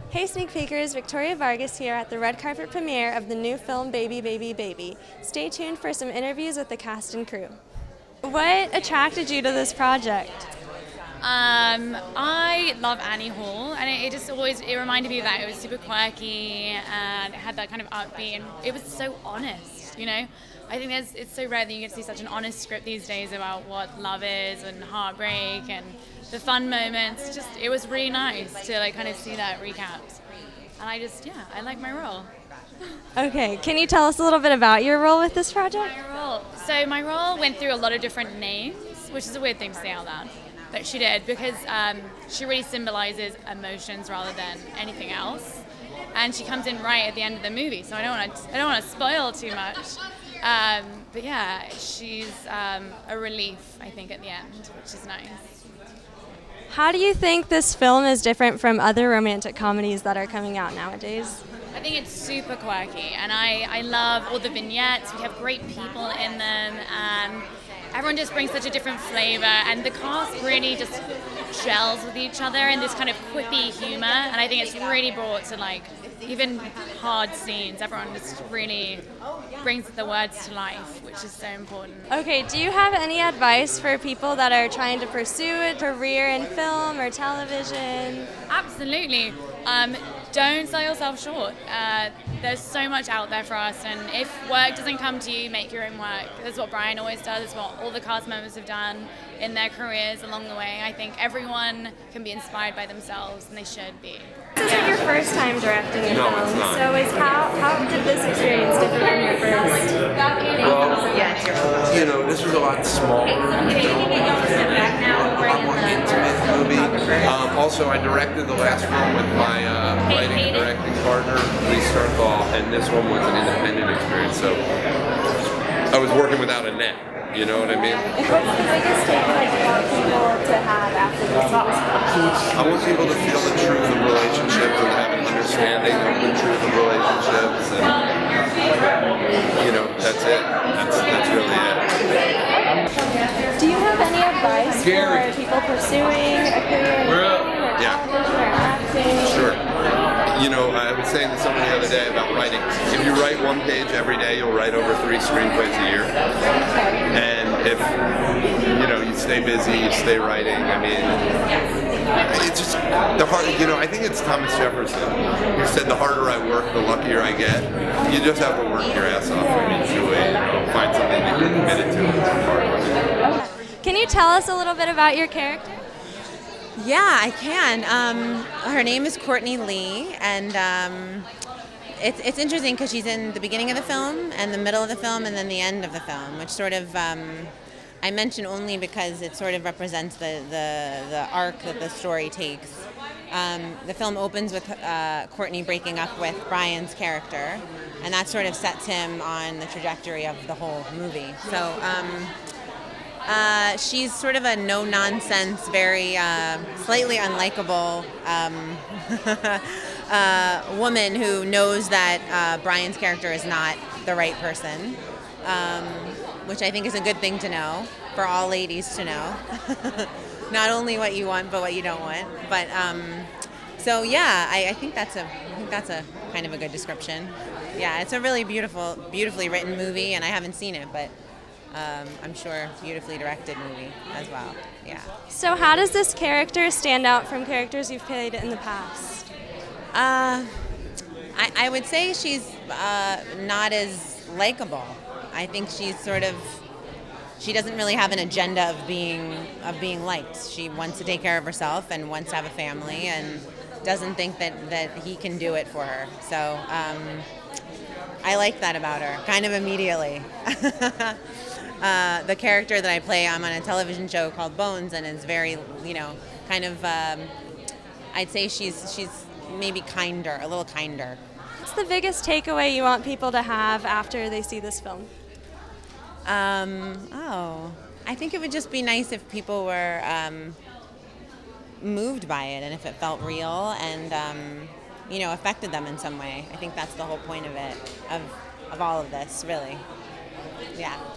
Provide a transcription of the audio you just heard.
Hey sneak peekers, Victoria Vargas here at the red carpet premiere of the new film Baby, Baby, Baby. Stay tuned for some interviews with the cast and crew. What attracted you to this project? I love Annie Hall, and it just always reminded me of that. It was super quirky and it had that kind of upbeat, and it was so honest. I think it's so rare that you get to see such an honest script these days about what love is and heartbreak and the fun moments. It was really nice to kind of see that recapped, and I like my role. Okay, can you tell us a little bit about your role with this project? My role went through a lot of different names, which is a weird thing to say out loud. But she did, because she really symbolizes emotions rather than anything else, and she comes in right at the end of the movie. So I don't want to spoil too much, but yeah, she's a relief, I think, at the end, which is nice. How do you think this film is different from other romantic comedies that are coming out nowadays? I think it's super quirky, and I love all the vignettes. We have great people in them, and everyone just brings such a different flavor, and the cast really just gels with each other in this kind of quippy humor, and I think it's really brought to even hard scenes. Everyone just really brings the words to life, which is so important. Okay, do you have any advice for people that are trying to pursue a career in film or television? Absolutely. Don't sell yourself short. There's so much out there for us, and if work doesn't come to you, make your own work. That's what Brian always does. It's what all the cast members have done in their careers along the way. I think everyone can be inspired by themselves, and they should be. This isn't your first time directing a No, film, it's not. so how did this experience differ from your first? Well, this was a lot smaller, a lot more intimate movie. Also, I directed the last film with my writing and directing partner, Lee Sternthal, and this one was an independent experience. So I was working without a net. You know what I mean? What's the biggest takeaway you want people to have after they see this film? I want people to feel the truth of relationships and have an understanding of the truth of relationships, and that's it. That's really it. Do you have any advice for people pursuing a career in film or television or acting? Sure. I was saying to someone the other day about writing. If you write one page every day, you'll write over 3 screenplays a year. And if you stay busy, you stay writing. I mean, it's just the hard. I think it's Thomas Jefferson who said, "The harder I work, the luckier I get." You just have to work your ass off. Find something that you're committed to. It's hard. Can you tell us a little bit about your character? Yeah, I can. Her name is Courtney Lee, and it's interesting because she's in the beginning of the film, and the middle of the film, and then the end of the film, which sort of I mention only because it sort of represents the arc that the story takes. The film opens with Courtney breaking up with Brian's character, and that sort of sets him on the trajectory of the whole movie. So. She's sort of a no-nonsense, very slightly unlikable woman who knows that Brian's character is not the right person, which I think is a good thing to know, for all ladies to know. Not only what you want, but what you don't want. But so yeah, I think that's a kind of a good description. Yeah, it's a really beautifully written movie, and I haven't seen it, but. I'm sure beautifully directed movie as well. Yeah. So how does this character stand out from characters you've played in the past? I would say she's not as likable. I think she's she doesn't really have an agenda of being liked. She wants to take care of herself and wants to have a family and doesn't think that he can do it for her. So I like that about her, kind of immediately. The character that I play, I'm on a television show called Bones, and is very, kind of, I'd say she's maybe kinder, a little kinder. What's the biggest takeaway you want people to have after they see this film? I think it would just be nice if people were moved by it, and if it felt real and, affected them in some way. I think that's the whole point of it, of all of this, really. Yeah.